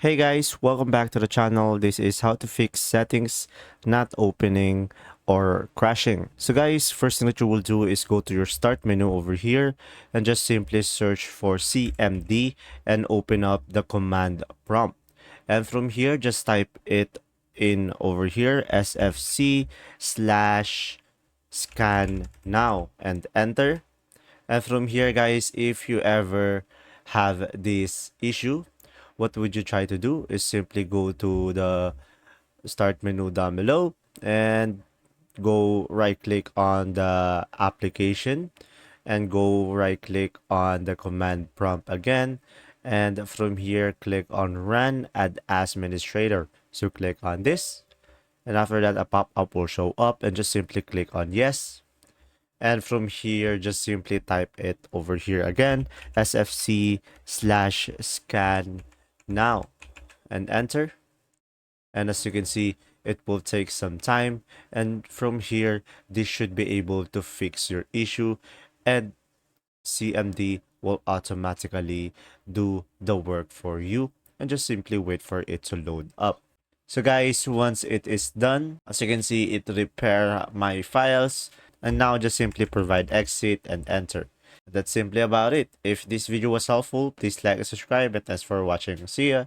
Hey guys, welcome back to the channel. This is how to fix settings not opening or crashing. So guys, first thing that you will do is go to your start menu over here and just simply search for CMD and open up the command prompt. And from here, just type it in over here, SFC slash scan now and enter. And from here, guys, if you ever have this issue, what would you try to do is simply go to the start menu down below and go right click on the application and go right click on the command prompt again. And from here, click on run as administrator. So click on this. And after that, a pop-up will show up and just simply click on yes. And from here, just simply type it over here again, SFC slash scan now and enter. And as you can see, it will take some time. And from here, this should be able to fix your issue and CMD will automatically do the work for you and just simply wait for it to load up. So guys, once it is done, as you can see, it repair my files and now just simply provide exit and enter. That's simply about it. If this video was helpful, please like and subscribe and thanks for watching. See ya!